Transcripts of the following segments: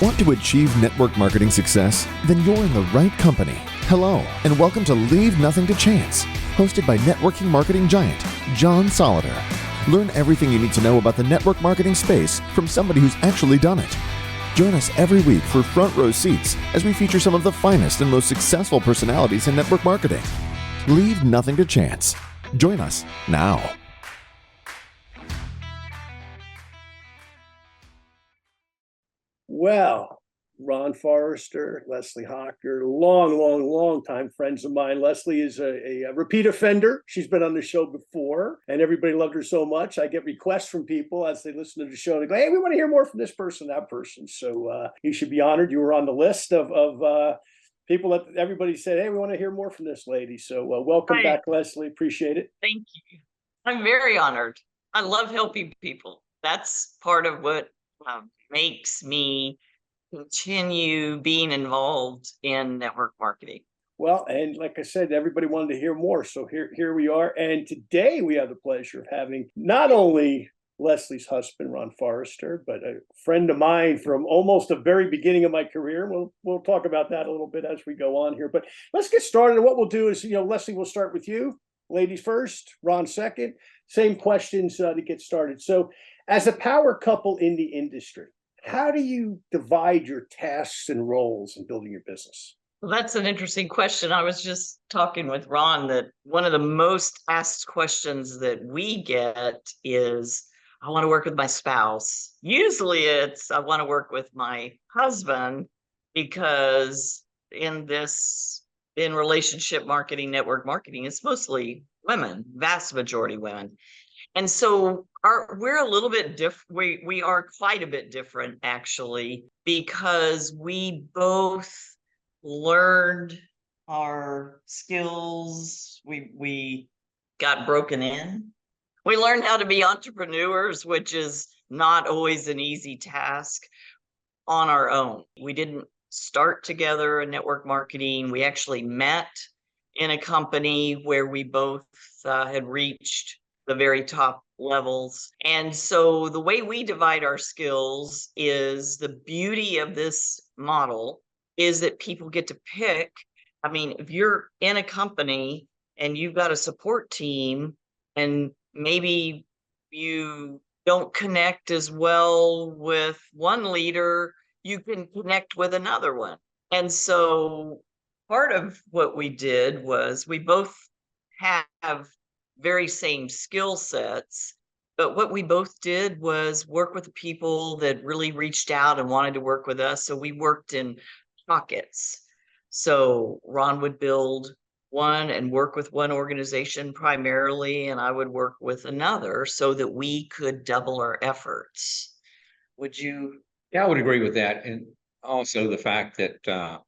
Want to achieve network marketing success? Then you're in the right company. Hello, and welcome to Leave Nothing to Chance, hosted by networking marketing giant John Solider. Learn everything you need to know about the network marketing space from somebody who's actually done it. Join us every week for front row seats as we feature some of the finest and most successful personalities in network marketing. Leave nothing to chance. Join us now. Well, Ron Forrester, Leslie Hocker, long time friends of mine. Leslie is a repeat offender. She's been on the show before, and everybody loved her so much. I get requests from people as they listen to the show. They go, "Hey, we want to hear more from this person, that person." So you should be honored. You were on the list of people that everybody said, "Hey, we want to hear more from this lady." So welcome back, Leslie. Appreciate it. Thank you. I'm very honored. I love helping people. That's part of what makes me continue being involved in network marketing. Well, and like I said, everybody wanted to hear more. So here we are. And today we have the pleasure of having not only Leslie's husband, Ron Forrester, but a friend of mine from almost the very beginning of my career. We'll talk about that a little bit as we go on here. But let's get started. And what we'll do is, Leslie, we'll start with you. Ladies first, Ron second. Same questions to get started. So as a power couple in the industry, how do you divide your tasks and roles in building your business? Well, that's an interesting question. I was just talking with Ron that one of the most asked questions that we get is, I want to work with my spouse. Usually it's, I want to work with my husband, because in relationship marketing, network marketing, it's mostly women, vast majority women. And so we're a little bit different. We are quite a bit different, actually, because we both learned our skills. We got broken in. We learned how to be entrepreneurs, which is not always an easy task on our own. We didn't start together in network marketing. We actually met in a company where we both had reached the very top levels. And so the way we divide our skills is, the beauty of this model is that people get to pick. I mean, if you're in a company and you've got a support team and maybe you don't connect as well with one leader, you can connect with another one. And so part of what we did was, we both have very same skill sets, but what we both did was work with the people that really reached out and wanted to work with us. So we worked in pockets. So Ron would build one and work with one organization primarily, and I would work with another, so that we could double our efforts. Would you? Yeah, I would agree with that. And also the fact that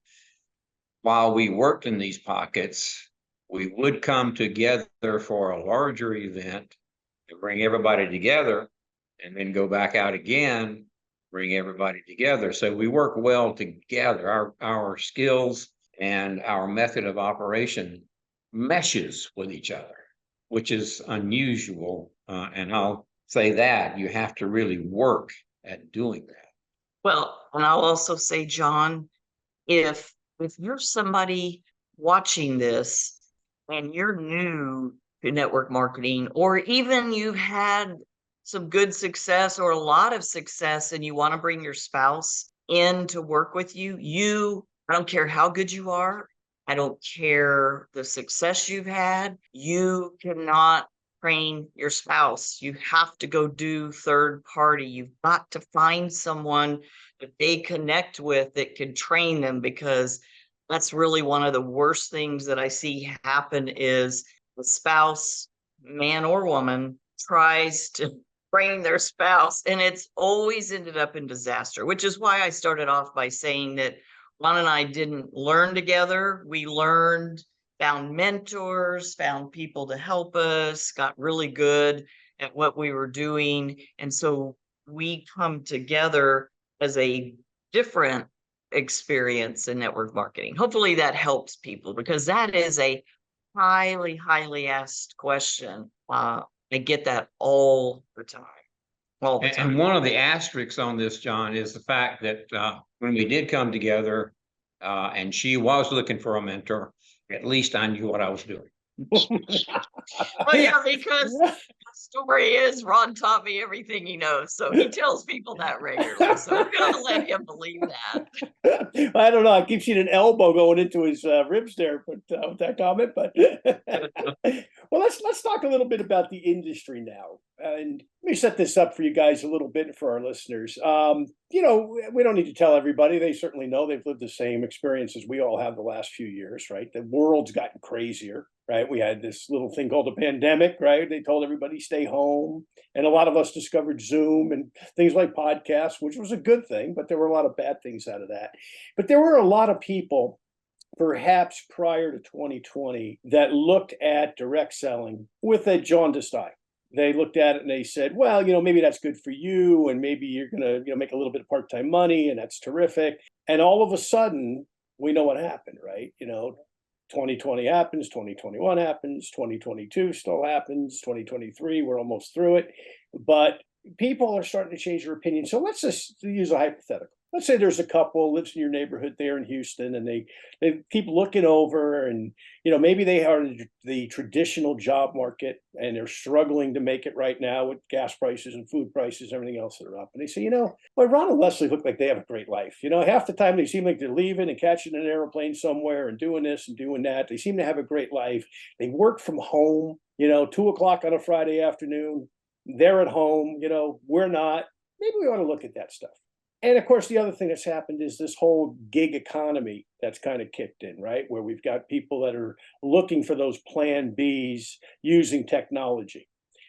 while we worked in these pockets, we would come together for a larger event and bring everybody together, and then go back out again, bring everybody together. So we work well together. Our skills and our method of operation meshes with each other, which is unusual. And I'll say that you have to really work at doing that. Well, and I'll also say, John, if you're somebody watching this and you're new to network marketing, or even you've had some good success or a lot of success, and you want to bring your spouse in to work with you, I don't care how good you are, I don't care the success you've had, you cannot train your spouse. You have to go do third party. You've got to find someone that they connect with that can train them, because that's really one of the worst things that I see happen is the spouse, man or woman, tries to train their spouse, and it's always ended up in disaster, which is why I started off by saying that Ron and I didn't learn together. We learned, found mentors, found people to help us, got really good at what we were doing. And so we come together as a different experience in network marketing. Hopefully that helps people, because that is a highly asked question. I get that all the time. all the And time. one of the asterisks on this, John, is the fact that when we did come together, and she was looking for a mentor, at least I knew what I was doing. Well, yeah, because the story is Ron taught me everything he knows. So he tells people that regularly. So we're going to let him believe that. I don't know. I keep seeing an elbow going into his ribs there, but with that comment. But well, let's talk a little bit about the industry now, and let me set this up for you guys a little bit for our listeners. You know, we don't need to tell everybody; they certainly know. They've lived the same experience as we all have the last few years, right? The world's gotten crazier, right? We had this little thing called a pandemic, right? They told everybody stay home, and a lot of us discovered Zoom and things like podcasts, which was a good thing, but there were a lot of bad things out of that. But there were a lot of people, perhaps prior to 2020, that looked at direct selling with a jaundiced eye. They looked at it and they said, well, you know, maybe that's good for you, and maybe you're going to, you know, make a little bit of part-time money, and that's terrific. And all of a sudden, we know what happened, right? You know, 2020 happens, 2021 happens, 2022 still happens, 2023, we're almost through it. But people are starting to change their opinion. So let's just use a hypothetical. Let's say there's a couple lives in your neighborhood there in Houston, and they keep looking over, and you know, maybe they are in the traditional job market and they're struggling to make it right now with gas prices and food prices, everything else that are up. And they say, you know, well, Ron and Leslie look like they have a great life. You know, half the time they seem like they're leaving and catching an airplane somewhere and doing this and doing that. They seem to have a great life. They work from home, you know, 2 o'clock on a Friday afternoon. They're at home, you know, we're not. Maybe we ought to look at that stuff. And of course, the other thing that's happened is this whole gig economy that's kind of kicked in, right? Where we've got people that are looking for those plan Bs using technology.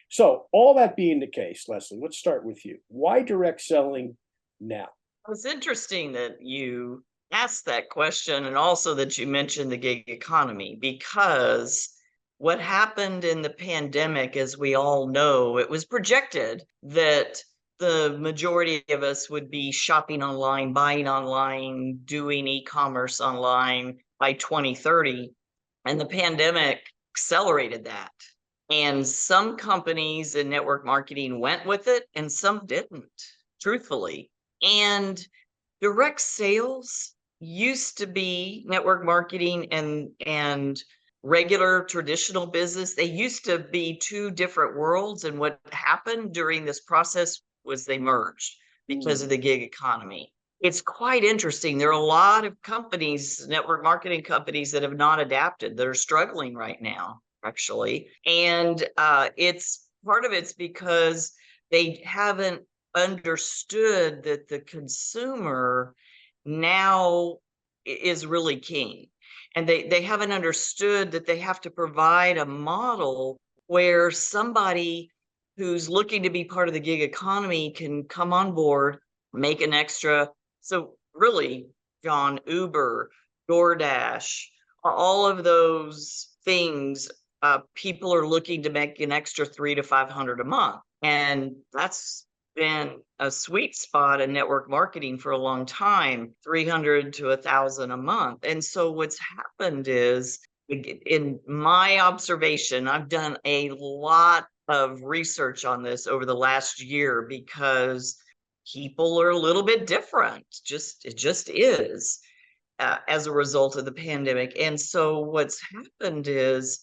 So, all that being the case, Leslie, let's start with you. Why direct selling now? It's interesting that you asked that question, and also that you mentioned the gig economy, because what happened in the pandemic, as we all know, it was projected that the majority of us would be shopping online, buying online, doing e-commerce online by 2030. And the pandemic accelerated that. And some companies in network marketing went with it and some didn't, truthfully. And direct sales used to be network marketing and regular traditional business. They used to be two different worlds. And what happened during this process was they merged because of the gig economy. It's quite interesting. There are a lot of companies, network marketing companies, that have not adapted, that are struggling right now, actually. And it's part of it's because they haven't understood that the consumer now is really king. And they haven't understood that they have to provide a model where somebody who's looking to be part of the gig economy can come on board, make an extra. So really, John, Uber, DoorDash, all of those things, people are looking to make an extra $300 to $500 a month. And that's been a sweet spot in network marketing for a long time, 300 to 1,000 a month. And so what's happened is, in my observation, I've done a lot of research on this over the last year, because people are a little bit different. It just is, as a result of the pandemic. And so what's happened is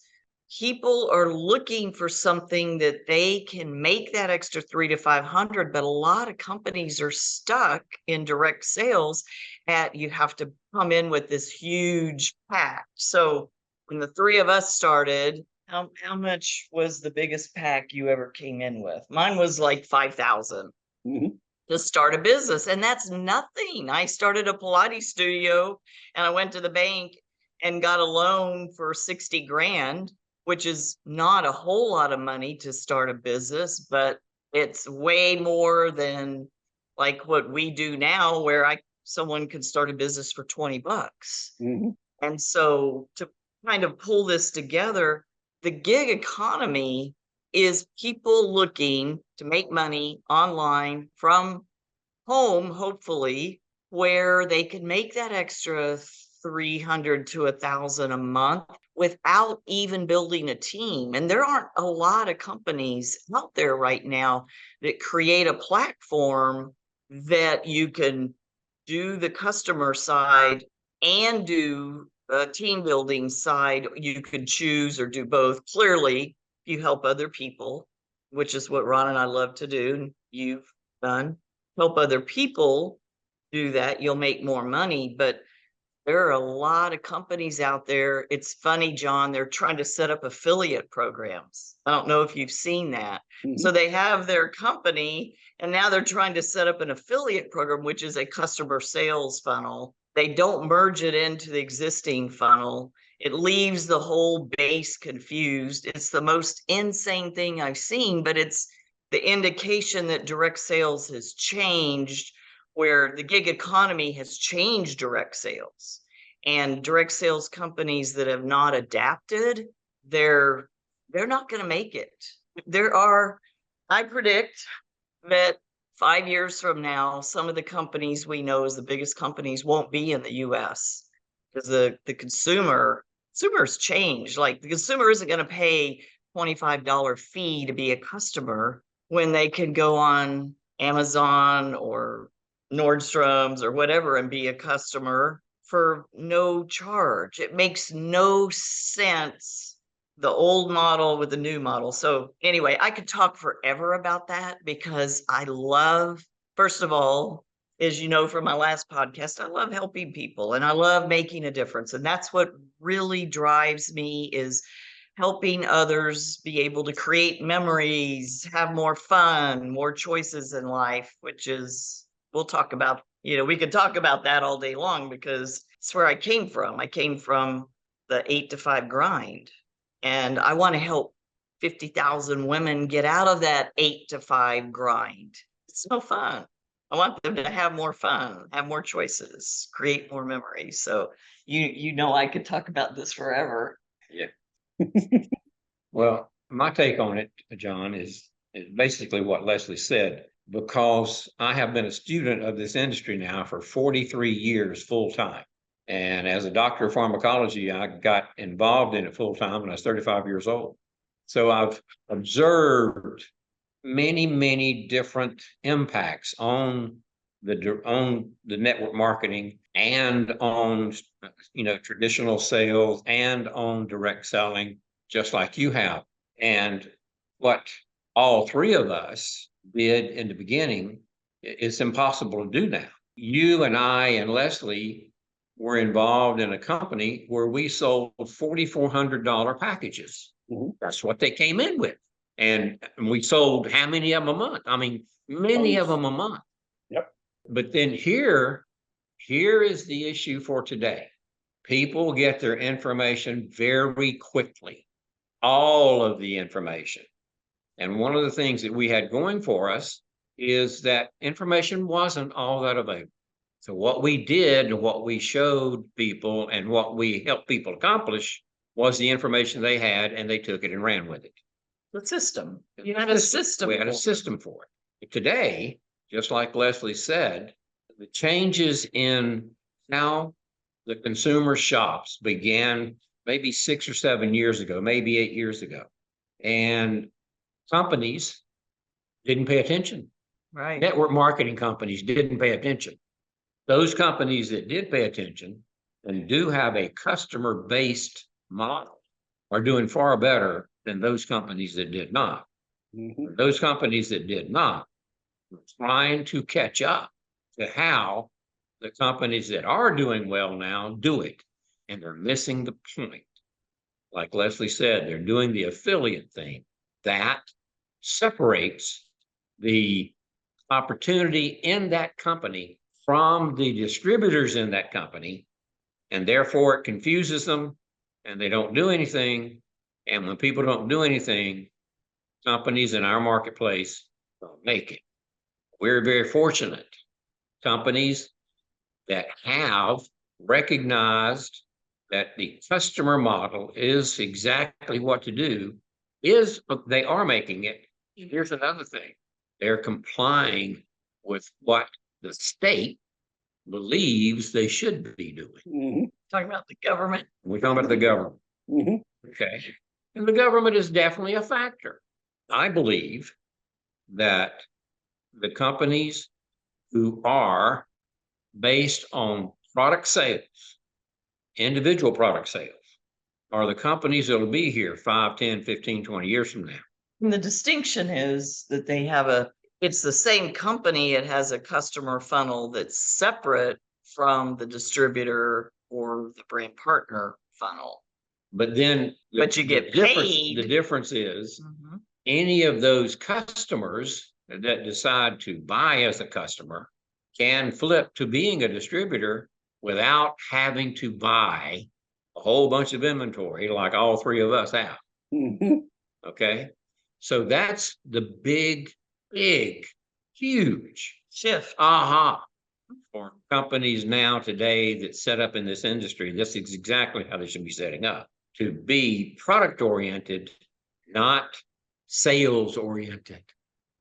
people are looking for something that they can make that extra 300 to 500, but a lot of companies are stuck in direct sales at, you have to come in with this huge pack. So when the three of us started, how much was the biggest pack you ever came in with? Mine was like 5,000 to start a business, and that's nothing. I started a Pilates studio, and I went to the bank and got a loan for 60 grand, which is not a whole lot of money to start a business, but it's way more than like what we do now, where someone could start a business for 20 bucks. And so to kind of pull this together, the gig economy is people looking to make money online from home, hopefully, where they can make that extra 300 to 1,000 a month without even building a team. And there aren't a lot of companies out there right now that create a platform that you can do the customer side and do a team building side. You could choose or do both. Clearly, you help other people, which is what Ron and I love to do. And you've done. Help other people do that. You'll make more money. But there are a lot of companies out there. It's funny, John, they're trying to set up affiliate programs. I don't know if you've seen that. So they have their company, and now they're trying to set up an affiliate program, which is a customer sales funnel. They don't merge it into the existing funnel. It leaves the whole base confused. It's the most insane thing I've seen, but it's the indication that direct sales has changed, where the gig economy has changed direct sales, and direct sales companies that have not adapted, they're not going to make it. I predict that 5 years from now, some of the companies we know as the biggest companies won't be in the US, because the consumers change. Like, the consumer isn't going to pay $25 fee to be a customer when they can go on Amazon or Nordstrom's or whatever and be a customer for no charge. It makes no sense, the old model with the new model. So anyway, I could talk forever about that, because I love, first of all, as you know from my last podcast, I love helping people and I love making a difference. And that's what really drives me, is helping others be able to create memories, have more fun, more choices in life, which is, we'll talk about, we could talk about that all day long, because it's where I came from. I came from the 8 to 5 grind, and I want to help 50,000 women get out of that 8 to 5 grind. It's no fun. I want them to have more fun, have more choices, create more memories. So I could talk about this forever. Yeah. Well, my take on it, John, is basically what Leslie said, because I have been a student of this industry now for 43 years full time. And as a doctor of pharmacology, I got involved in it full time when I was 35 years old. So I've observed many, many different impacts on the network marketing, and on traditional sales, and on direct selling, just like you have. And what all three of us did in the beginning, it's impossible to do now. You and I and Leslie were involved in a company where we sold $4,400 packages. That's what they came in with. And we sold how many of them a month? I mean, many of them a month. Yep. But then here is the issue for today. People get their information very quickly, all of the information. And one of the things that we had going for us is that information wasn't all that available. So what we did and what we showed people and what we helped people accomplish was the information they had, and they took it and ran with it. The system. You had a system. We had a system for it. Today, just like Leslie said, the changes in how the consumer shops began maybe 6 or 7 years ago, maybe 8 years ago. And companies didn't pay attention. Right. Network marketing companies didn't pay attention. Those companies that did pay attention and do have a customer-based model are doing far better than those companies that did not. Those companies that did not were trying to catch up to how the companies that are doing well now do it. And they're missing the point. Like Leslie said, they're doing the affiliate thing. That separates the opportunity in that company from the distributors in that company, and therefore it confuses them, and they don't do anything. And when people don't do anything, companies in our marketplace don't make it. We're very fortunate. Companies that have recognized that the customer model is exactly what to do, they are making it. Here's another thing. They're complying with what the state believes they should be doing. Talking about the government. We're talking about the government. Mhm. Okay. And the government is definitely a factor. I believe that the companies who are based on product sales, individual product sales, are the companies that'll be here 5, 10, 15, 20 years from now. And the distinction is that it's the same company, it has a customer funnel that's separate from the distributor or the brand partner funnel. But then But you get paid. The difference is Mhm. any of those customers that decide to buy as a customer can flip to being a distributor without having to buy a whole bunch of inventory like all three of us have. Mhm. Okay. So that's the big, huge Shift. aha for companies now today that set up in this industry. This is exactly how they should be setting up, to be product oriented, not sales oriented.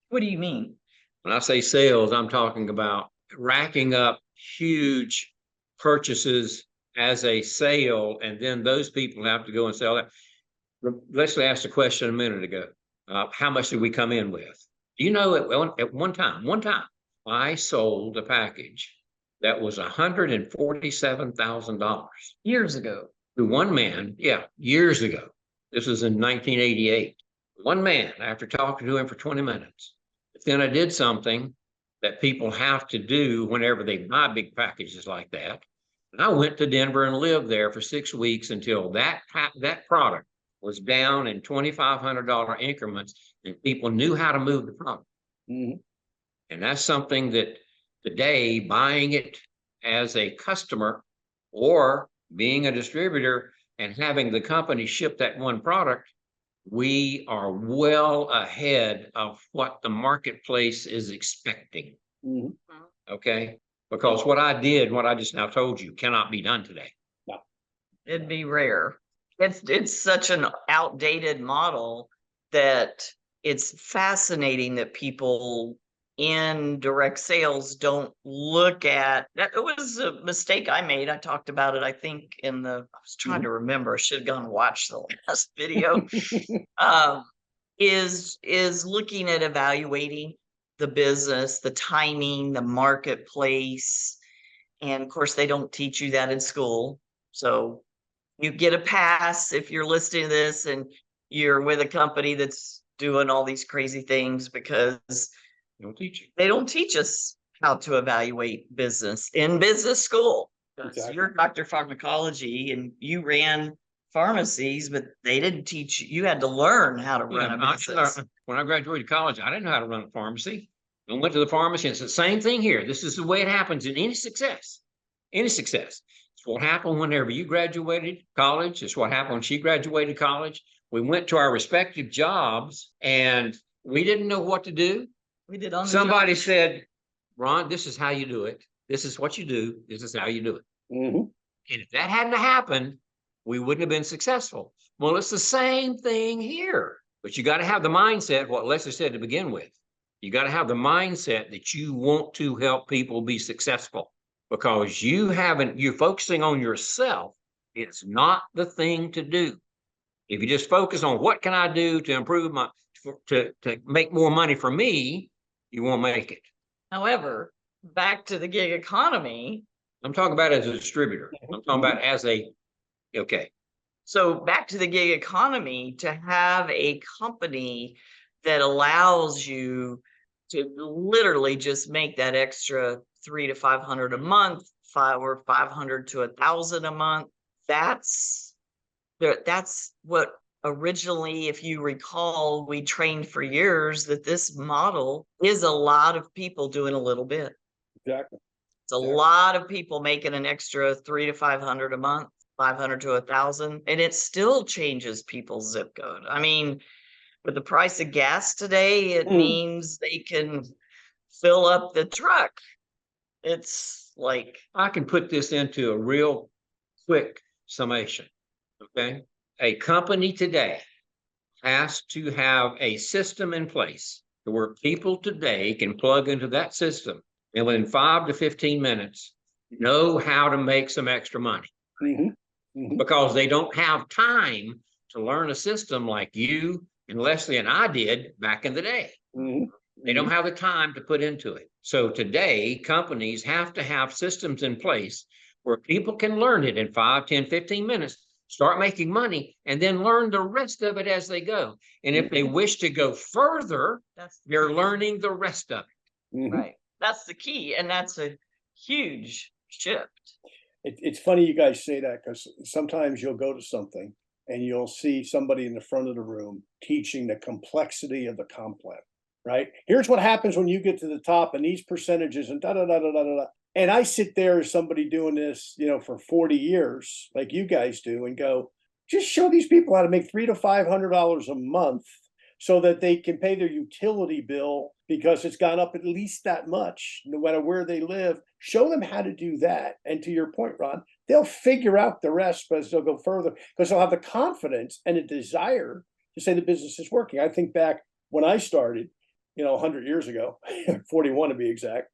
What do you mean? When I say sales, I'm talking about racking up huge purchases as a sale, and then those people have to go and sell that. Leslie asked a question a minute ago. How much did we come in with? You know, at one time, I sold a package that was $147,000 Years ago. to one man. Yeah, years ago. This was in 1988. One man, after talking to him for 20 minutes. But then I did something that people have to do whenever they buy big packages like that. And I went to Denver and lived there for 6 weeks until that product was down in $2,500 increments, and people knew how to move the product. Mhm. And that's something that today, buying it as a customer or being a distributor and having the company ship that one product, we are well ahead of what the marketplace is expecting. Mhm. Okay. Because what I did, what I just now told you, cannot be done today. It'd be rare. It's such an outdated model that it's fascinating that people in direct sales don't look at that. It was a mistake I made. I talked about it, I think, I was trying to remember. I should have gone and watched the last video. Is looking at evaluating the business, the timing, the marketplace. And of course, they don't teach you that in school. So you get a pass if you're listening to this and you're with a company that's doing all these crazy things, because They don't teach you. they don't teach us how to evaluate business in business school. Exactly. You're Dr. Pharmacology and you ran pharmacies, but they didn't teach you. You had to learn how to run a business. When I graduated college, I didn't know how to run a pharmacy. I went to the pharmacy and it's the same thing here. This is the way it happens in any success. Any success. It's what happened whenever you graduated college. It's what happened when she graduated college. We went to our respective jobs and we didn't know what to do. We did on the Somebody job. said, Ron, this is how you do it. This is what you do. This is how you do it. Mhm. And if that hadn't happened, we wouldn't have been successful. Well, it's the same thing here, but you got to have the mindset, what Leslie said to begin with. You got to have the mindset that you want to help people be successful, because you're focusing on yourself. It's not the thing to do. If you just focus on what can I do to improve to make more money for me, you won't make it. However, back to the gig economy. I'm talking about as a distributor. I'm talking about okay. So back to the gig economy, to have a company that allows you to literally just make that extra $300 to $500 a month, or $500 to $1,000 a month. That's what originally, if you recall, we trained for years that this model is a lot of people doing a little bit. Exactly. It's a lot of people making an extra $300 to $500 a month, $500 to $1,000, and it still changes people's zip code. I mean, with the price of gas today, it means they can fill up the truck. It's like, I can put this into a real quick summation. Okay. A company today has to have a system in place where people today can plug into that system and within 5 to 15 minutes know how to make some extra money. Mhm. because they don't have time to learn a system like you and Leslie and I did back in the day. They don't have the time to put into it. So today, companies have to have systems in place where people can learn it in 5, 10, 15 minutes, start making money, and then learn the rest of it as they go. And if they wish to go further, they're learning the rest of it. Right. That's the key. And that's a huge shift. It's funny you guys say that, because sometimes you'll go to something and you'll see somebody in the front of the room teaching the complexity of the complex, right? Here's what happens when you get to the top and these percentages and da da da da da da. And I sit there as somebody doing this, for 40 years, like you guys do, and go, just show these people how to make $300 to $500 a month so that they can pay their utility bill because it's gone up at least that much, no matter where they live. Show them how to do that. And to your point, Ron, they'll figure out the rest, but they'll go further because they'll have the confidence and a desire to say the business is working. I think back when I started, 100 years ago, 41 to be exact,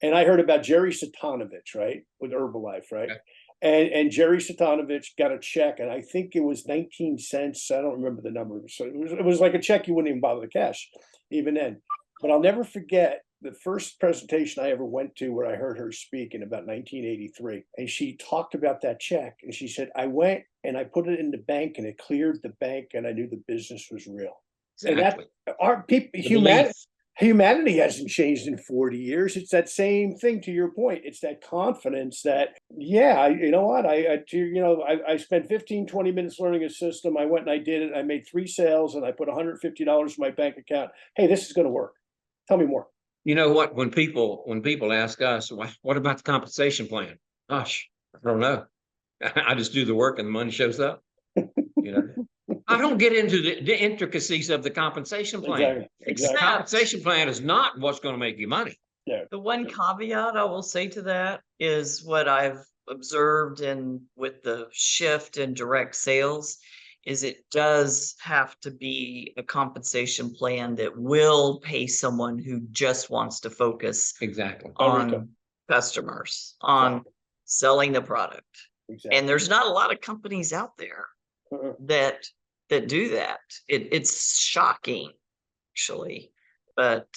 and I heard about Jerry Satanovich, right, with Herbalife, right? Okay. And Jerry Satanovich got a check, and I think it was 19 cents. I don't remember the number. So it was like a check you wouldn't even bother to cash, even then. But I'll never forget the first presentation I ever went to where I heard her speak in about 1983. And she talked about that check. And she said, I went and I put it in the bank and it cleared the bank and I knew the business was real. Exactly. And our people, humanity hasn't changed in 40 years. It's that same thing, to your point. It's that confidence that, I spent 15, 20 minutes learning a system. I went and I did it. I made 3 sales and I put $150 in my bank account. Hey, this is going to work. Tell me more. You know what? When people ask us, what about the compensation plan? Gosh, I don't know. I just do the work and the money shows up. I don't get into the intricacies of the compensation plan. Exactly. The compensation plan is not what's going to make you money. Yeah. The one caveat I will say to that is what I've observed with the shift in direct sales is it does have to be a compensation plan that will pay someone who just wants to focus on customers, on selling the product. Exactly. And there's not a lot of companies out there that do that. It's shocking, actually, but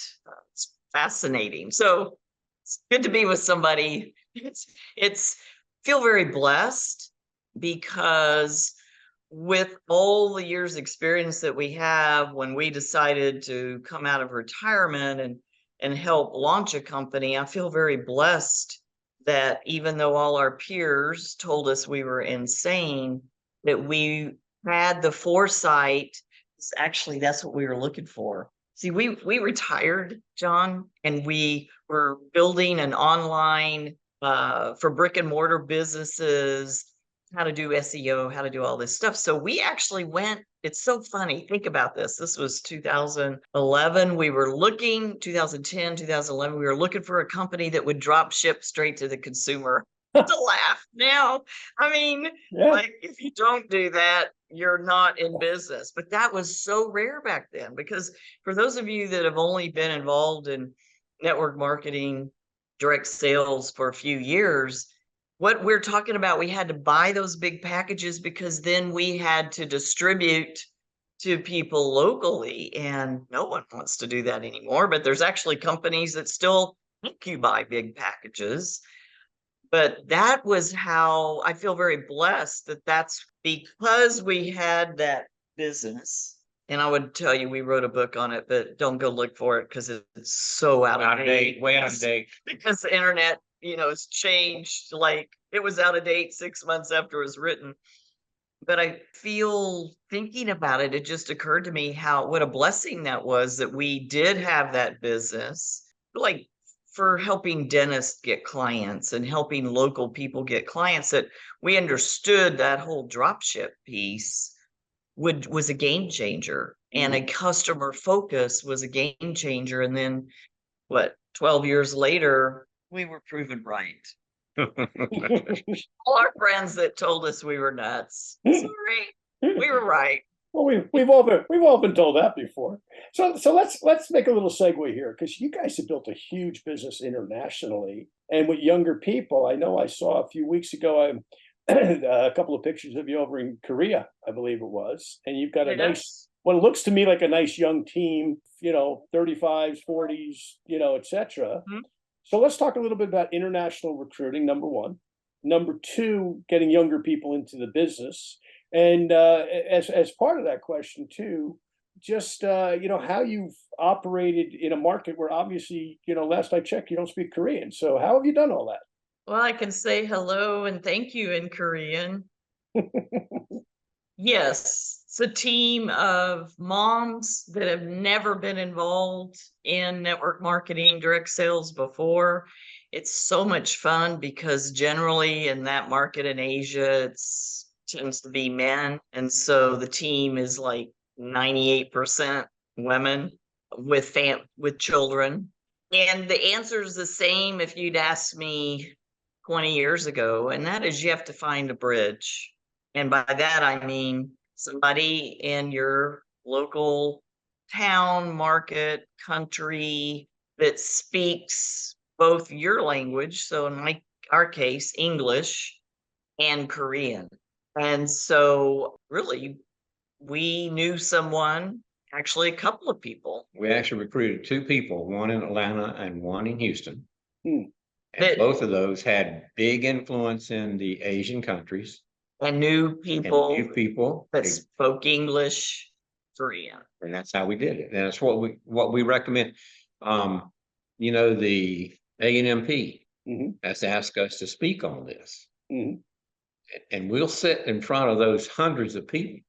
it's fascinating. So it's good to be with somebody. It's feel very blessed because with all the years experience that we have, when we decided to come out of retirement and help launch a company, I feel very blessed that even though all our peers told us we were insane, that we had the foresight. Actually, that's what we were looking for. See, we retired, John, and we were building an online for brick and mortar businesses, how to do SEO, how to do all this stuff. So we actually went, it's so funny. Think about this. This was 2011. We were looking, 2010, 2011, we were looking for a company that would drop ship straight to the consumer. To laugh now. I mean, like if you don't do that, you're not in business. But that was so rare back then, because for those of you that have only been involved in network marketing, direct sales for a few years, what we're talking about, we had to buy those big packages because then we had to distribute to people locally, and no one wants to do that anymore. But there's actually companies that still make you buy big packages. But that was how I feel very blessed that's because we had that business. And I would tell you, we wrote a book on it, but don't go look for it because it's so out of date. Way out of date. Because the internet, has changed. Like it was out of date 6 months after it was written. But I feel thinking about it, it just occurred to me what a blessing that was that we did have that business. Like for helping dentists get clients and helping local people get clients, that we understood that whole dropship piece was a game changer, and a customer focus was a game changer. And then 12 years later, we were proven right. All our friends that told us we were nuts, sorry, we were right. Well, we've all been told that before. So let's make a little segue here, because you guys have built a huge business internationally and with younger people. I know I saw a few weeks ago a couple of pictures of you over in Korea, I believe it was, and you've got a nice, Yes. what looks to me like a nice young team, 35s, 40s, etc. Mhm. So let's talk a little bit about international recruiting, number one. Number two, getting younger people into the business. And as part of that question too, just how you've operated in a market where obviously, last I checked, you don't speak Korean. So how have you done all Well, I can say hello and thank you in Korean. that? Yes, it's a team of moms that have never been involved in network marketing, direct sales before. It's so much fun because generally in that market in Asia, it's tends to be men. And so the team is like 98% women with children. And the answer is the same if you'd asked me 20 years ago, and that is you have to find a bridge. And by that, I mean somebody in your local town, market, country that speaks both your language, so in our case, English and Korean. And so really, we knew someone, actually a couple of people We actually recruited two people, one in Atlanta and one in Houston. Hmm. And that both of those had big influence in the Asian countries and knew and people new people. that spoke English, Korean. And that's how we did it. And that's what we recommend. The A&MP Mhm, has asked us to speak on this. mhm. And we'll sit in front of those hundreds of people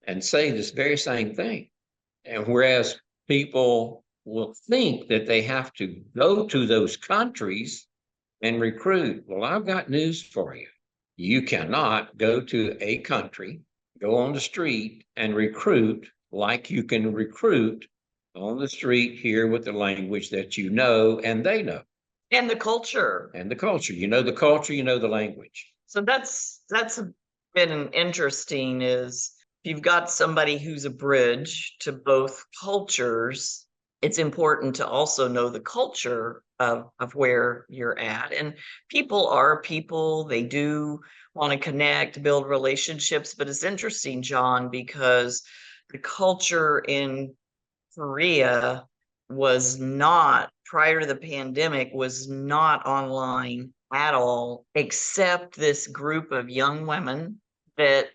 and say this very same thing. And whereas people will think that they have to go to those countries and recruit, well, I've got news for you. You cannot go to a country, go on the street and recruit like you can recruit on the street here with the language that you know and they know, And the culture. and the culture. You know the culture, you know the language. So that's been interesting is if you've got somebody who's a bridge to both cultures, it's important to also know the culture of where you're at. And people are people, they do want to connect, build relationships. But it's interesting, John, because the culture in Korea was not, prior to the pandemic, was not online at all, except this group of young women that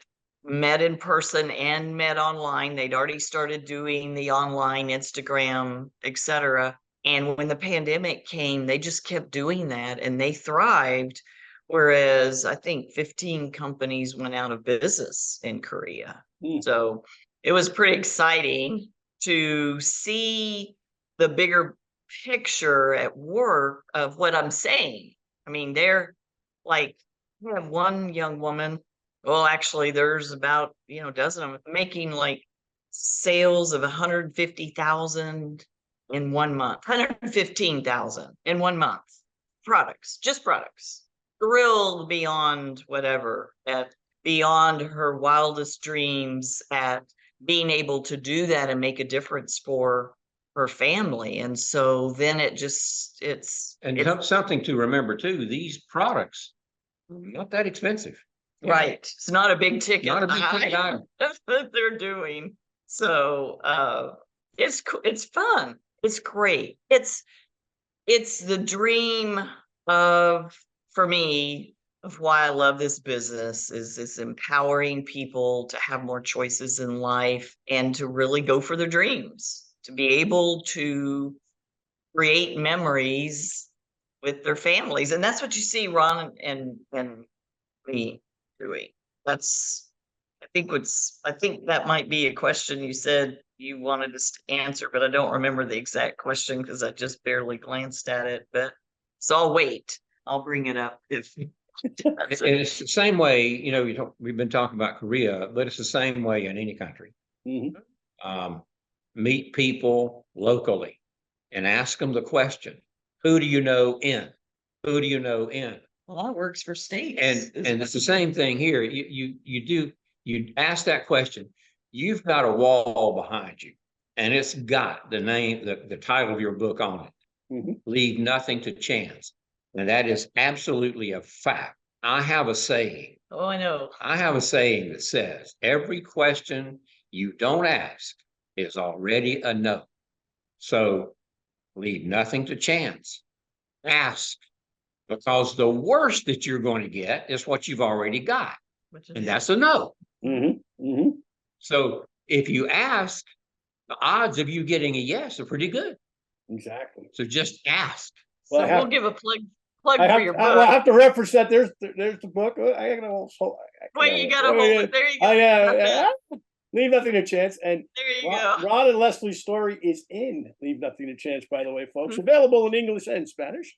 met in person and met online. They'd already started doing the online Instagram, etc. And when the pandemic came, they just kept doing that and they thrived. Whereas I think 15 companies went out of business in Korea. Mm. So it was pretty exciting to see the bigger picture at work of what I'm saying. I mean, they're like, we have one young woman. Well, actually, there's about, a dozen of them making like sales of 150,000 in 1 month, 115,000 in 1 month. Products, just products. Thrilled beyond whatever, at beyond her wildest dreams at being able to do that and make a difference for her family. And so then it's Something to remember too, these products not that expensive. right. It's not a big ticket. Not a big ticket item. That's what they're doing. So it's fun. It's great. It's the dream of, for me, of why I love this business is empowering people to have more choices in life and to really go for their dreams, to be able to create memories with their families. And that's what you see Ron and me doing. That's I think that might be a question you said you wanted us to answer, but I don't remember the exact question because I just barely glanced at it. But so I'll wait. I'll bring it up if And it's the same way, we've been talking about Korea, but it's the same way in any country. Mhm. Meet people locally and ask them the question, who do you know in? Who do you know in? Well, that works for states. And it's the same thing here. You ask that question, you've got a wall behind you, and it's got the name, the title of your book on it. Mhm. Leave nothing to chance. And that is absolutely a fact. I have a saying Oh, I know. I have a saying that says every question you don't ask is already a no. So leave nothing to chance. Ask, because the worst that you're going to get is what you've already got, Which and is that's a no. Mm-hmm. So if you ask, the odds of you getting a yes are pretty good. Exactly. So just ask. Well, so. We'll give a plug I for have your I, well, I book. have to reference that. There's the book. I gotta also. Well, you got to hold it. There you go. I Okay. Leave Nothing to Chance. And There you go. Ron and Leslie's story is in Leave Nothing to Chance, by the way, folks. Mhm. Available in English and Spanish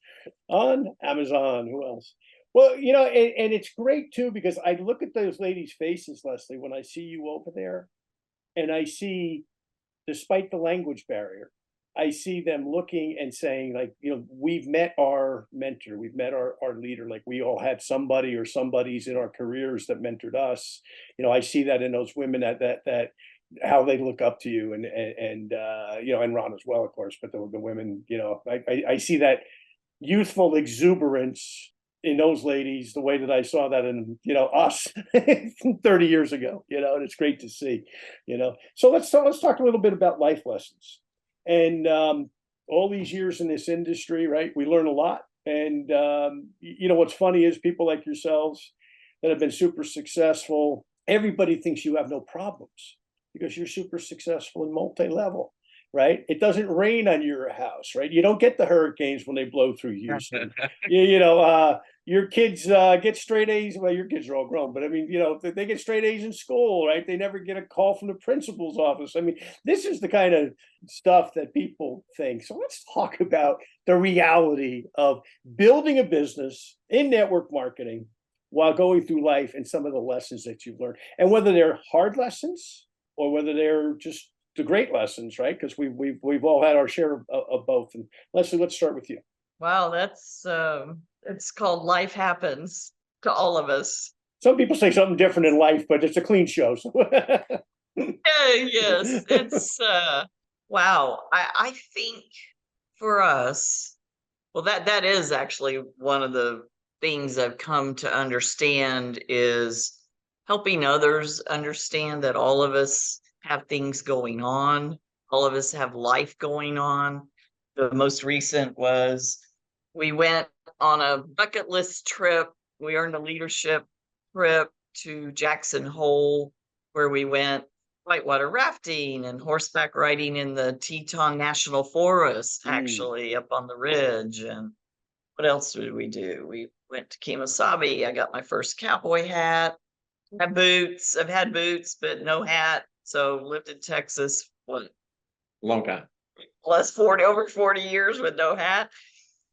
on Amazon. Who else? Well, and it's great too, because I look at those ladies' faces, Leslie, when I see you over there, and I see, despite the language barrier, I see them looking and saying, like, we've met our mentor, we've met our leader, like we all had somebody or somebody's in our careers that mentored us. I see that in those women that how they look up to you, and Ron as well, of course, but the women, I see that youthful exuberance in those ladies the way that I saw that in us 30 years ago, and it's great to see. So let's talk a little bit about life lessons. And all these years in this industry, right, we learn a lot. And what's funny is people like yourselves that have been super successful, everybody thinks you have no problems because you're super successful in multi-level, right? It doesn't rain on your house, right? You don't get the hurricanes when they blow through Houston. Your kids get straight A's. Well, your kids are all grown, but I mean, they get straight A's in school, right? They never get a call from the principal's office. I mean, this is the kind of stuff that people think. So let's talk about the reality of building a business in network marketing while going through life, and some of the lessons that you've learned, and whether they're hard lessons or whether they're just the great lessons, right? Because we've all had our share of both. And Leslie, let's start with you. Wow, that's it's called Life Happens to all of us. Some people say something different in life, but it's a clean show. So. Yes, it's wow. I think for us, well, that is actually one of the things I've come to understand is helping others understand that all of us have things going on. All of us have life going on. The most recent was we went on a bucket list trip. We earned a leadership trip to Jackson Hole, where we went whitewater rafting and horseback riding in the Teton National Forest, actually up on the ridge. And what else did we do? We went to Kemosabe. I got my first cowboy hat. I have boots. I've had boots, but no hat. So lived in Texas, what, Long time. plus 40, over 40 years with no hat.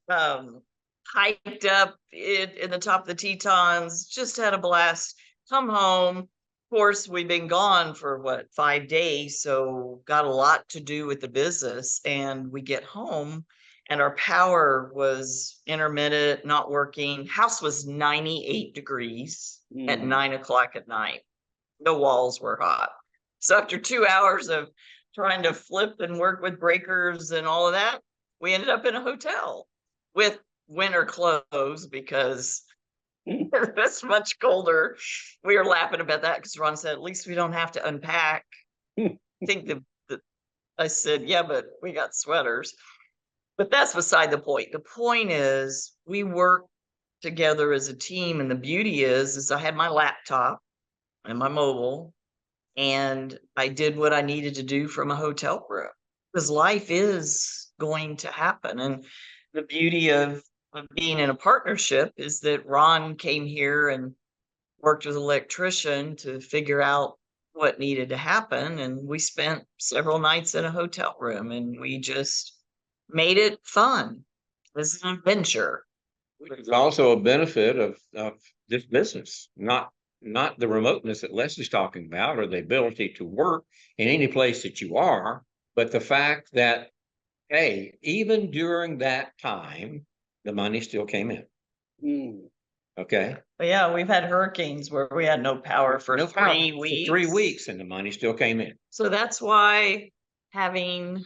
Hiked up in the top of the Tetons, just had a blast. Come home. Of course, we've been gone for 5 days, so got a lot to do with the business. And we get home, and our power was intermittent, not working. House was 98 degrees at 9 o'clock at night. The walls were hot. So after 2 hours of trying to flip and work with breakers and all of that, we ended up in a hotel with winter clothes because it's much colder. We were laughing about that because Ron said, at least we don't have to unpack. I think I said, yeah, but we got sweaters. But that's beside the point. The point is we work together as a team. And the beauty is I had my laptop and my mobile, and I did what I needed to do from a hotel room, because life is going to happen. And the beauty of being in a partnership is that Ron came here and worked with an electrician to figure out what needed to happen. And we spent several nights in a hotel room, and we just made it fun. This is an adventure. It's also a benefit of this business, not the remoteness that Leslie's talking about, or the ability to work in any place that you are, but the fact that, hey, even during that time, the money still came in. Okay. But yeah, we've had hurricanes where we had no power for No power 3 for weeks. 3 weeks, and the money still came in. So that's why having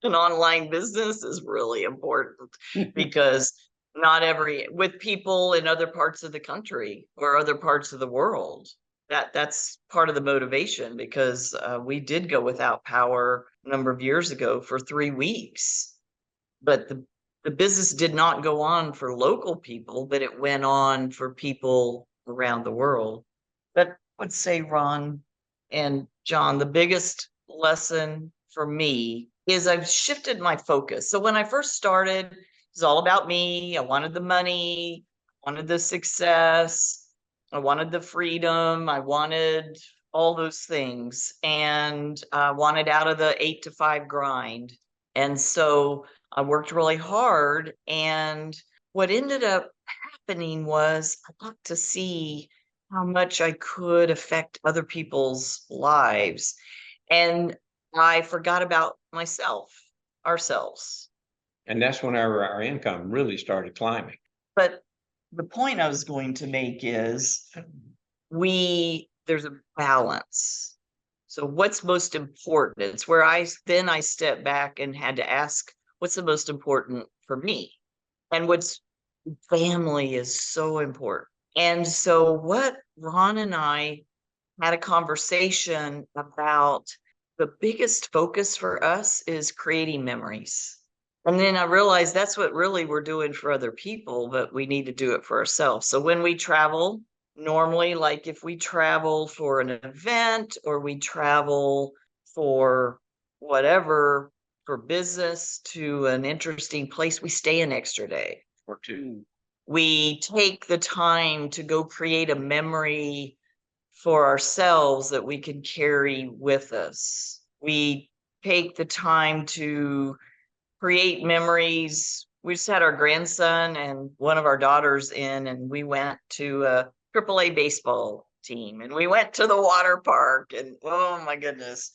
an online business is really important, because with people in other parts of the country or other parts of the world. That's part of the motivation, because we did go without power a number of years ago for 3 weeks, but the business did not go on for local people, but it went on for people around the world. But I would say, Ron and John, the biggest lesson for me is I've shifted my focus. So when I first started, it was all about me. I wanted the money, I wanted the success, I wanted the freedom, I wanted all those things, and I wanted out of the 8 to 5 grind. And so I worked really hard. And what ended up happening was I got to see how much I could affect other people's lives. And I forgot about myself, ourselves. And that's when our income really started climbing. But the point I was going to make is there's a balance. So what's most important? It's where I stepped back and had to ask, what's the most important for me? And family is so important. And so what Ron and I had a conversation about, the biggest focus for us is creating memories. And then I realized that's what really we're doing for other people, but we need to do it for ourselves. So when we travel, normally, like if we travel for an event or we travel for whatever, for business to an interesting place, we stay an extra day Or two. We take the time to go create a memory for ourselves that we can carry with us. We take the time to create memories. We just had our grandson and one of our daughters in, and we went to a AAA baseball team, and we went to the water park, and oh my goodness,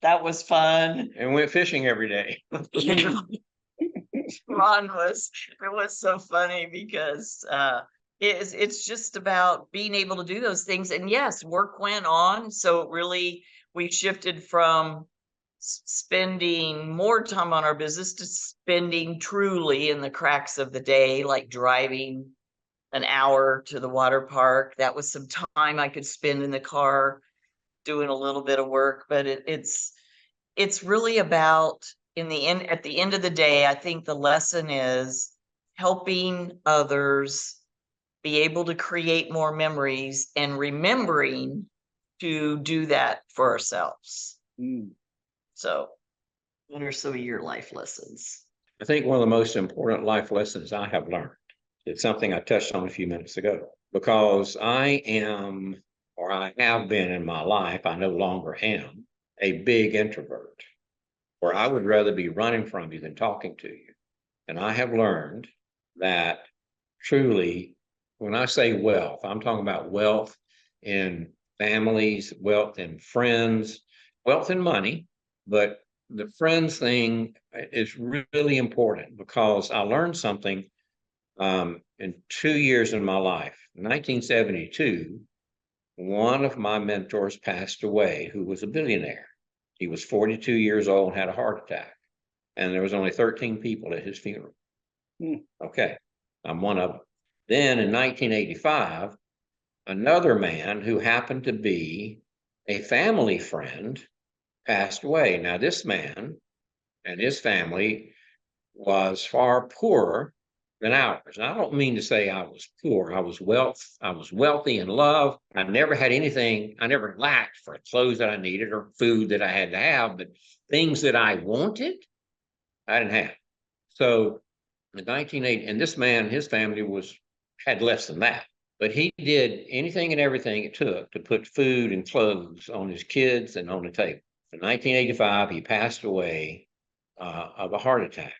that was fun. And went fishing every day. It was so funny because it's just about being able to do those things. And yes, work went on. So really, we shifted from spending more time on our business to spending truly in the cracks of the day, like driving an hour to the water park. That was some time I could spend in the car doing a little bit of work. But it's really about, at the end of the day, I think the lesson is helping others be able to create more memories and remembering to do that for ourselves. So what are some of your life lessons? I think one of the most important life lessons I have learned, it's something I touched on a few minutes ago, because I am, or I have been in my life, I no longer am, a big introvert, where I would rather be running from you than talking to you. And I have learned that truly, when I say wealth, I'm talking about wealth in families, wealth in friends, wealth in money. But the friends thing is really important, because I learned something in 2 years in my life. In 1972, one of my mentors passed away, who was a billionaire. He was 42 years old and had a heart attack. And there was only 13 people at his funeral. Okay, I'm one of them. Then in 1985, another man who happened to be a family friend passed away. Now, this man and his family was far poorer than ours. And I don't mean to say I was poor. I was wealthy in love. I never had anything. I never lacked for clothes that I needed or food that I had to have, but things that I wanted, I didn't have. So in 1980, and this man, his family had less than that, but he did anything and everything it took to put food and clothes on his kids and on the table. In 1985, he passed away of a heart attack.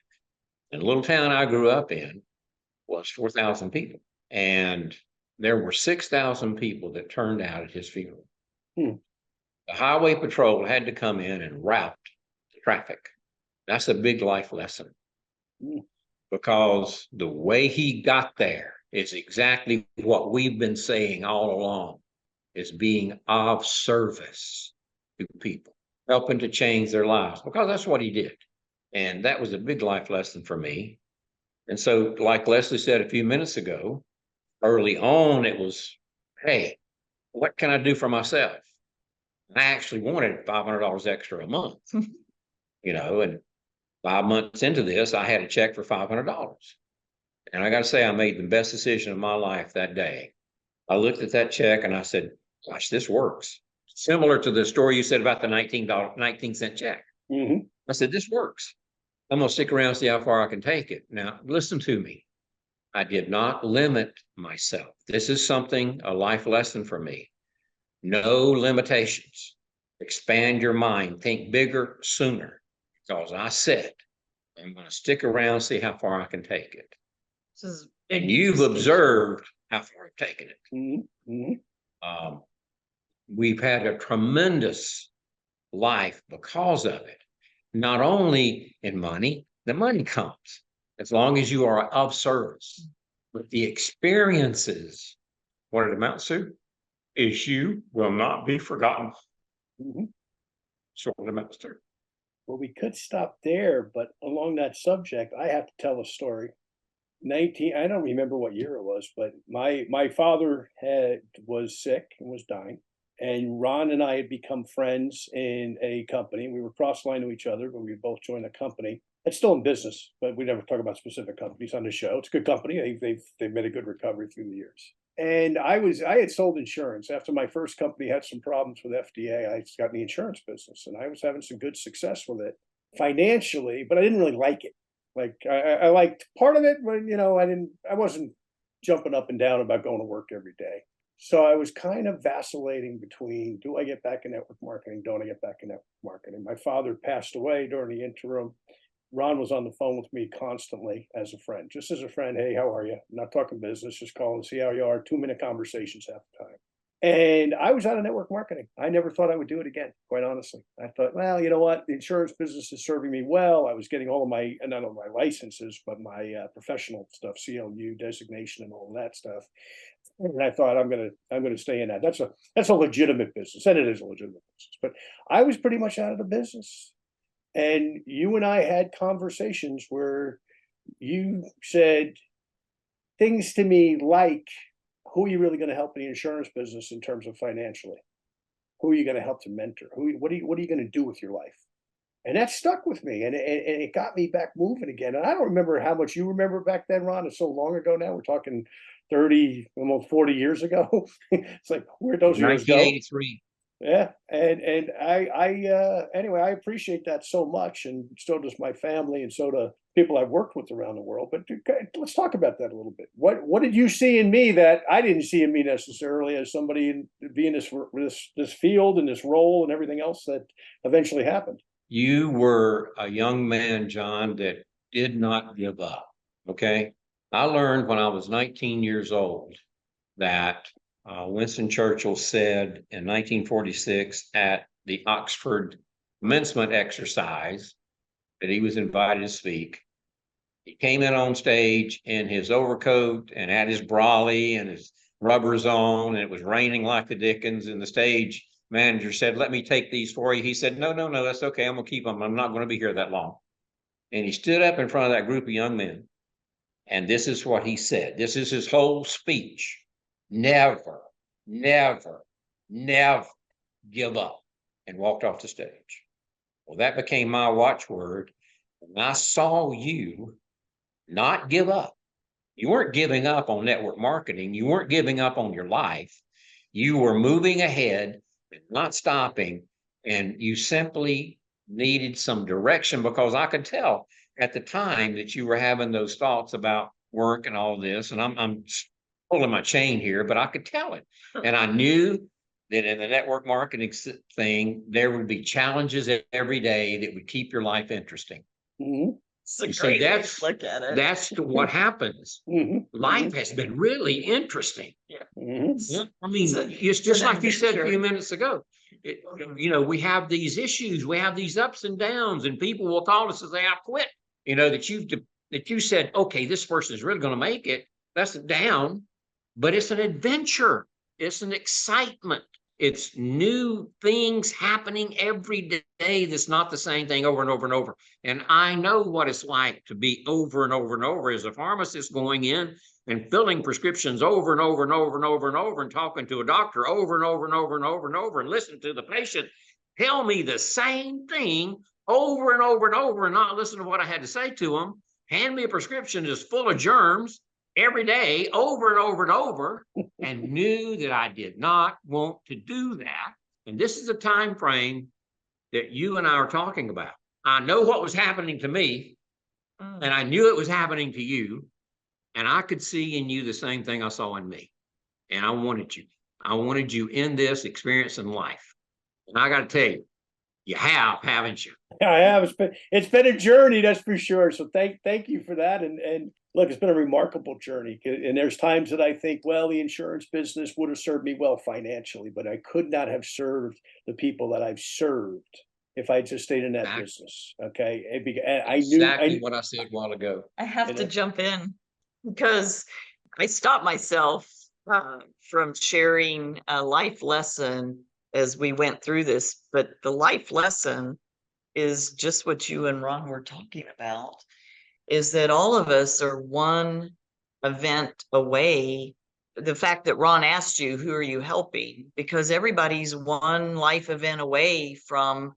And the little town I grew up in was 4,000 people. And there were 6,000 people that turned out at his funeral. The highway patrol had to come in and route the traffic. That's a big life lesson. Because the way he got there is exactly what we've been saying all along, is being of service to people, helping to change their lives, because that's what he did. And that was a big life lesson for me. And so, like Leslie said a few minutes ago, early on, it was, hey, what can I do for myself? I actually wanted $500 extra a month, and 5 months into this, I had a check for $500. And I got to say, I made the best decision of my life that day. I looked at that check and I said, gosh, this works. Similar to the story you said about the $19 check. Mhm. I said, this works. I'm going to stick around and see how far I can take it. Now, listen to me. I did not limit myself. This is a life lesson for me. No limitations. Expand your mind. Think bigger sooner. Because I said, I'm going to stick around, see how far I can take it. And you've observed how far I've taken it. Mhm. Mhm. We've had a tremendous life because of it. Not only in money, the money comes as long as you are of service. But the experiences, what it amounts to, is you will not be forgotten. Mhm. So what it amounts to. Well, we could stop there, but along that subject, I have to tell a story. I don't remember what year it was, but my father was sick and was dying. And Ron and I had become friends in a company. We were cross-line to each other, but we both joined a company. It's still in business, but we never talk about specific companies on the show. It's a good company. They've made a good recovery through the years. And I had sold insurance after my first company had some problems with FDA. I got in the insurance business, and I was having some good success with it financially, but I didn't really like it. Like I liked part of it, but I wasn't jumping up and down about going to work every day. So I was kind of vacillating between, do I get back in network marketing? Don't I get back in network marketing? My father passed away during the interim. Ron was on the phone with me constantly as a friend, just as a friend. Hey, how are you? I'm not talking business, just calling to see how you are. 2-minute conversations half the time. And I was out of network marketing. I never thought I would do it again, quite honestly. I thought, well, you know what? The insurance business is serving me well. I was getting all of my, not all my licenses, but my professional stuff, CLU designation and all of that stuff. And I thought I'm gonna stay in that. That's a legitimate business, and it is a legitimate business. But I was pretty much out of the business. And you and I had conversations where you said things to me like, who are you really going to help in the insurance business in terms of financially? Who are you going to help to mentor? What are you going to do with your life? And that stuck with me, and it got me back moving again. And I don't remember how much you remember back then, Ron. It's so long ago now. We're talking 30, almost 40 years ago. It's like, where'd those years go? 1983. Yeah, and anyway, I appreciate that so much, and so does my family, and so do people I've worked with around the world. But let's talk about that a little bit. What did you see in me that I didn't see in me necessarily as somebody in being this field and this role and everything else that eventually happened? You were a young man, John, that did not give up. Okay. I learned when I was 19 years old that Winston Churchill said in 1946 at the Oxford commencement exercise that he was invited to speak. He came in on stage in his overcoat and had his brolly and his rubbers on, and it was raining like the dickens. And the stage manager said, "Let me take these for you." He said, No, that's okay. I'm going to keep them. I'm not going to be here that long. And he stood up in front of that group of young men. And this is what he said. This is his whole speech. Never, never, never give up. And walked off the stage. Well, that became my watchword. And I saw you not give up. You weren't giving up on network marketing. You weren't giving up on your life. You were moving ahead and not stopping. And you simply needed some direction, because I could tell at the time that you were having those thoughts about work and all this. And I'm pulling my chain here, but I could tell it. And I knew that in the network marketing thing, there would be challenges every day that would keep your life interesting. Mm-hmm. It's a great way to look at it. That's what happens. Mm-hmm. Life has been really interesting. Mm-hmm. I mean, it's just like you said a few minutes ago. We have these issues, we have these ups and downs, and people will call us and say, "I quit." That you said, okay, this person is really going to make it. That's a down, but it's an adventure. It's an excitement. It's new things happening every day that's not the same thing over and over and over. And I know what it's like to be over and over and over as a pharmacist, going in and filling prescriptions over and over and over and over and over, and talking to a doctor over and over and over and over and over, and listening to the patient tell me the same thing over and over and over, and not listen to what I had to say to them. Hand me a prescription that's full of germs every day, over and over and over, and knew that I did not want to do that. And this is a time frame that you and I are talking about. I know what was happening to me, and I knew it was happening to you, and I could see in you the same thing I saw in me. And I wanted you. I wanted you in this experience in life. And I got to tell you, you have, haven't you? I have. It's been a journey, that's for sure. So thank you for that. And look, it's been a remarkable journey. And there's times that I think, well, the insurance business would have served me well financially, but I could not have served the people that I've served if I just stayed in that business. Okay, I knew exactly what I said a while ago. I have to jump in because I stopped myself from sharing a life lesson as we went through this, but the life lesson is just what you and Ron were talking about, is that all of us are one event away. The fact that Ron asked you, who are you helping? Because everybody's one life event away from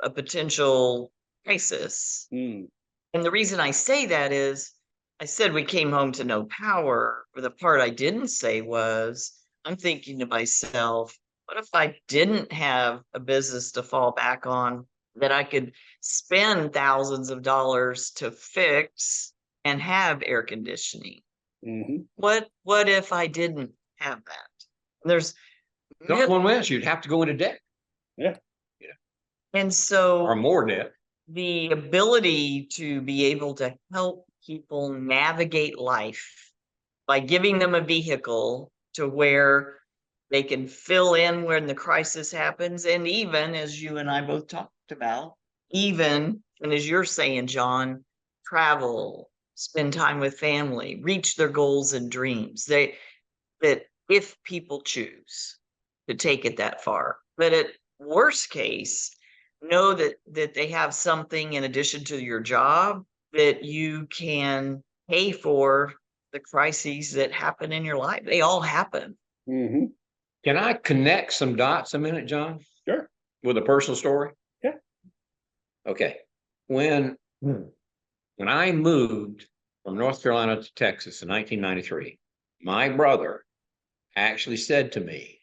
a potential crisis. And the reason I say that is, I said we came home to no power, but the part I didn't say was, I'm thinking to myself, what if I didn't have a business to fall back on that I could spend thousands of dollars to fix and have air conditioning? What if I didn't have that? There's one way, you'd have to go into debt. Yeah. And so, or more debt. The ability to be able to help people navigate life by giving them a vehicle to where they can fill in when the crisis happens. And even, as you and I both talked about, even, and as you're saying, John, travel, spend time with family, reach their goals and dreams. That if people choose to take it that far, but at worst case, know that they have something in addition to your job that you can pay for the crises that happen in your life. They all happen. Can I connect some dots a minute, John? Sure. With a personal story? Yeah. Okay. When I moved from North Carolina to Texas in 1993, my brother actually said to me,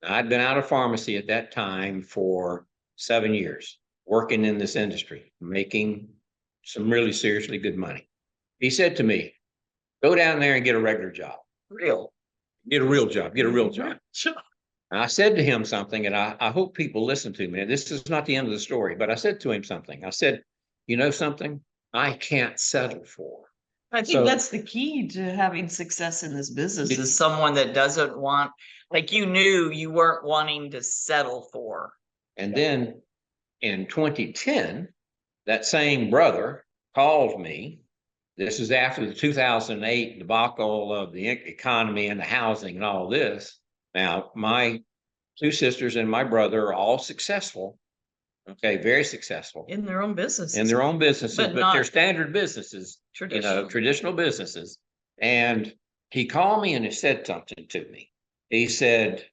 I'd been out of pharmacy at that time for 7 years, working in this industry, making some really seriously good money. He said to me, go down there and get a regular job. Get a real job. Sure. And I said to him something, and I hope people listen to me. This is not the end of the story, but I said to him something. I said, you know something? I can't settle for. I think that's the key to having success in this business, is someone that doesn't want, like you knew you weren't wanting to settle for. And then in 2010, that same brother called me. This is after the 2008 debacle of the economy and the housing and all this. Now, my two sisters and my brother are all successful. Okay, very successful. In their own businesses. But they're standard businesses, traditional businesses. And he called me and he said something to me. He said,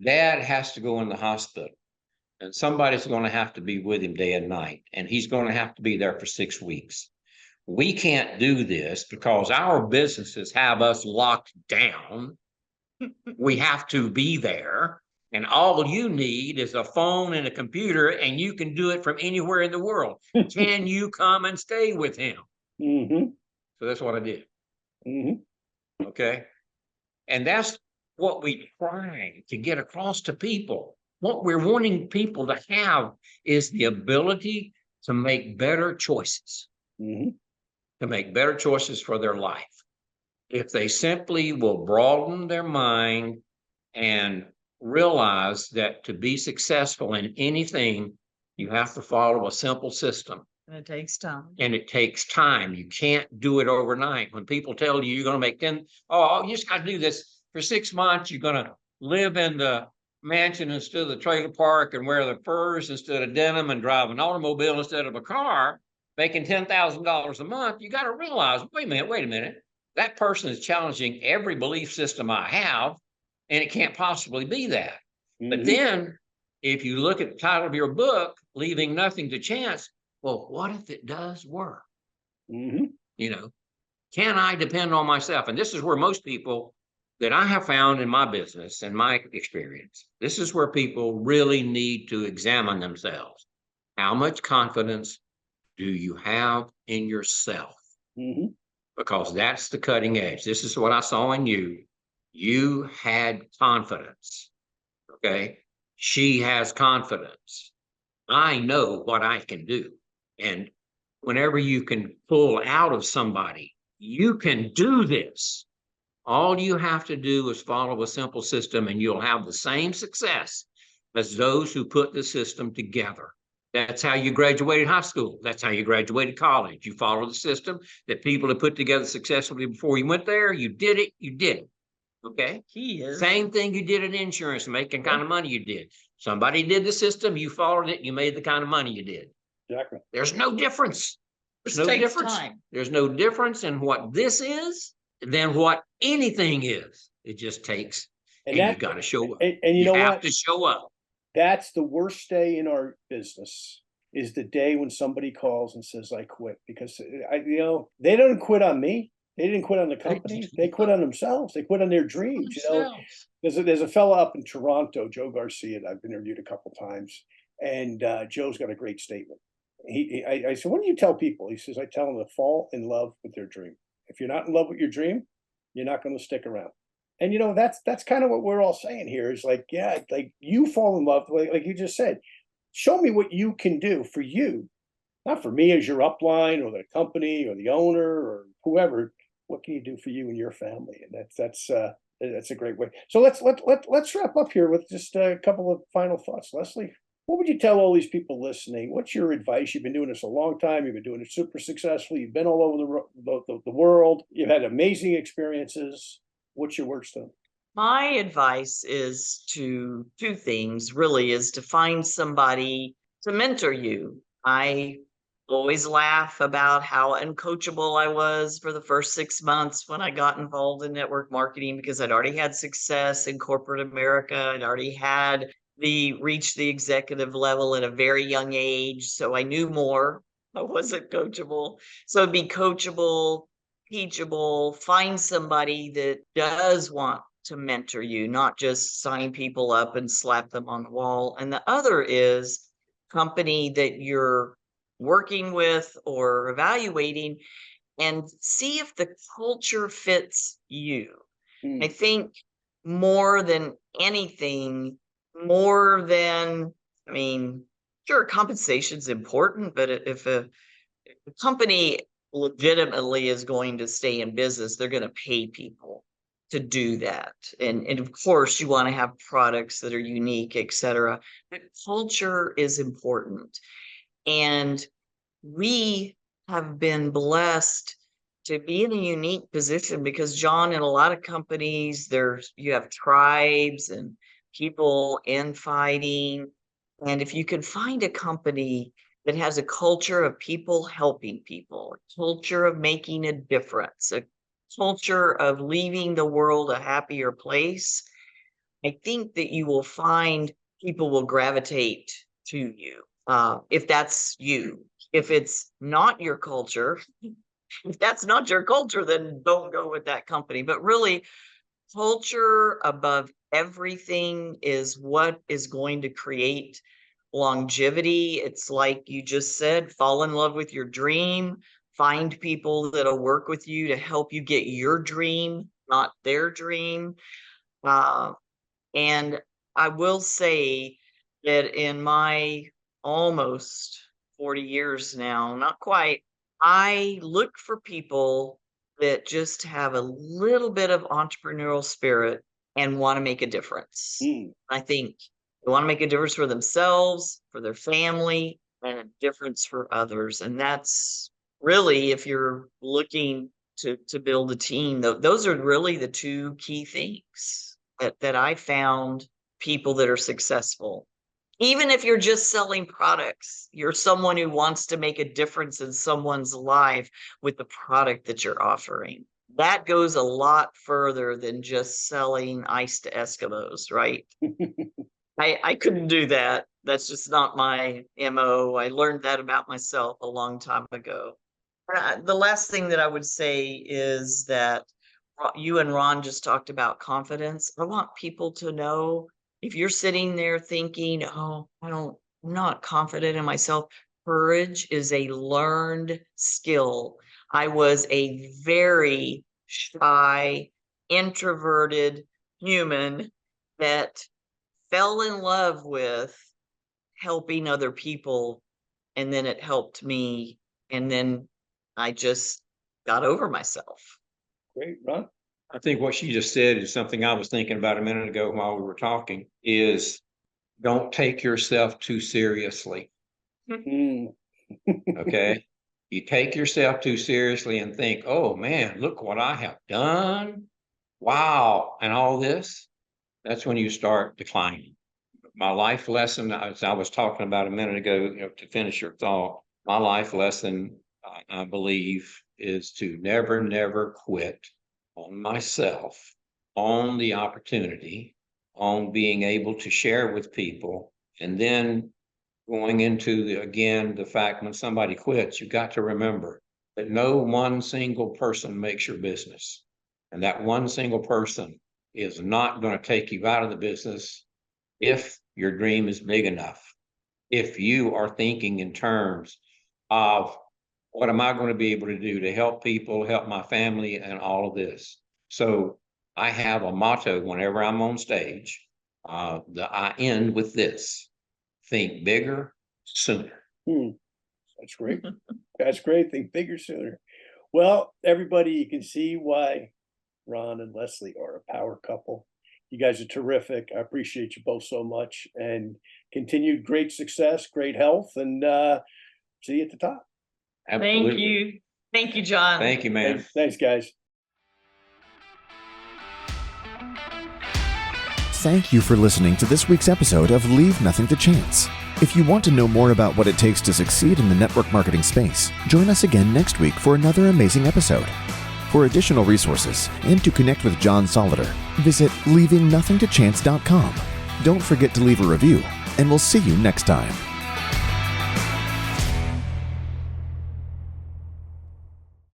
Dad has to go in the hospital, and somebody's going to have to be with him day and night, and he's going to have to be there for 6 weeks. We can't do this because our businesses have us locked down. We have to be there, and all you need is a phone and a computer, and you can do it from anywhere in the world. Can you come and stay with him? So that's what I did. Okay. And that's what we try to get across to people. What we're wanting people to have is the ability to make better choices. To make better choices for their life. If they simply will broaden their mind and realize that to be successful in anything, you have to follow a simple system. And it takes time. You can't do it overnight. When people tell you you're going to make you just got to do this for 6 months, you're going to live in the mansion instead of the trailer park and wear the furs instead of denim and drive an automobile instead of a car, making $10,000 a month, you got to realize, wait a minute. That person is challenging every belief system I have, and it can't possibly be that. But then if you look at the title of your book, Leaving Nothing to Chance, well, what if it does work? You know, can I depend on myself? And this is where most people that I have found in my business and my experience, this is where people really need to examine themselves. How much confidence do you have in yourself? Because that's the cutting edge. This is what I saw in you. You had confidence. Okay. She has confidence. I know what I can do. And whenever you can pull out of somebody, you can do this. All you have to do is follow a simple system and you'll have the same success as those who put the system together. That's how you graduated high school. That's how you graduated college. You follow the system that people have put together successfully before you went there. You did it. You did it. Okay. Same thing you did in insurance, making kind of money you did. Somebody did the system. You followed it. You made the kind of money you did. Exactly. There's no difference. There's no difference. There's no difference in what this is than what anything is. It just takes, and you got to show up. And you know have what? to show up. That's the worst day in our business, is the day when somebody calls and says, I quit. Because they don't quit on me. They didn't quit on the company. They quit on themselves. They quit on their dreams. There's a fellow up in Toronto, Joe Garcia, that I've interviewed a couple times, and Joe's got a great statement. I said, what do you tell people? He says, I tell them to fall in love with their dream. If you're not in love with your dream, you're not going to stick around. And that's kind of what we're all saying here, is like, yeah, like you fall in love, like you just said. Show me what you can do for you, not for me as your upline or the company or the owner or whoever. What can you do for you and your family? And that's a great way. So let's wrap up here with just a couple of final thoughts. Leslie, what would you tell all these people listening? What's your advice? You've been doing this a long time. You've been doing it super successfully. You've been all over the world. You've had amazing experiences. What's your words to them? My advice is two things, really, is to find somebody to mentor you. I always laugh about how uncoachable I was for the first 6 months when I got involved in network marketing, because I'd already had success in corporate America. I'd already had reached the executive level at a very young age. So I knew more. I wasn't coachable. So be coachable, teachable, find somebody that does want to mentor you, not just sign people up and slap them on the wall. And the other is company that you're working with or evaluating, and see if the culture fits you. I think more than anything, sure, compensation's important, but if a company legitimately is going to stay in business, they're going to pay people to do that. And of course, you want to have products that are unique, etc. But culture is important. And we have been blessed to be in a unique position because, John, in a lot of companies, you have tribes and people infighting. And if you can find a company that has a culture of people helping people, a culture of making a difference, a culture of leaving the world a happier place, I think that you will find people will gravitate to you. If that's you. If it's not your culture, if that's not your culture, then don't go with that company. But really, culture above everything is what is going to create longevity. It's like you just said, fall in love with your dream, find people that'll work with you to help you get your dream, not their dream. And I will say that in my almost 40 years now, not quite, I look for people that just have a little bit of entrepreneurial spirit and want to make a difference. I think they want to make a difference for themselves, for their family, and a difference for others. And that's really, if you're looking to build a team, those are really the two key things that I found people that are successful. Even if you're just selling products, you're someone who wants to make a difference in someone's life with the product that you're offering. That goes a lot further than just selling ice to Eskimos, right? I couldn't do that. That's just not my MO. I learned that about myself a long time ago. The last thing that I would say is that you and Ron just talked about confidence. I want people to know, if you're sitting there thinking, oh, I'm not confident in myself, courage is a learned skill. I was a very shy, introverted human that fell in love with helping other people, and then it helped me, and then I just got over myself. Great, Ron. I think what she just said is something I was thinking about a minute ago while we were talking, is don't take yourself too seriously. Okay. You take yourself too seriously and think, oh man, look what I have done. Wow. And all this, that's when you start declining. My life lesson, as I was talking about a minute ago, to finish your thought, my life lesson, I believe, is to never quit on myself, on the opportunity, on being able to share with people, and then going into the fact when somebody quits, you got to remember that no one single person makes your business. And that one single person is not going to take you out of the business if your dream is big enough. If you are thinking in terms of, what am I going to be able to do to help people, help my family, and all of this? So I have a motto whenever I'm on stage, that I end with this: think bigger, sooner. That's great. That's great. Think bigger, sooner. Well, everybody, you can see why Ron and Leslie are a power couple. You guys are terrific. I appreciate you both so much, and continued great success, great health, and see you at the top. Absolutely. Thank you. Thank you, John. Thank you, man. Thanks, guys. Thank you for listening to this week's episode of Leave Nothing to Chance. If you want to know more about what it takes to succeed in the network marketing space, join us again next week for another amazing episode. For additional resources and to connect with John Solider, visit leavingnothingtochance.com. Don't forget to leave a review, and we'll see you next time.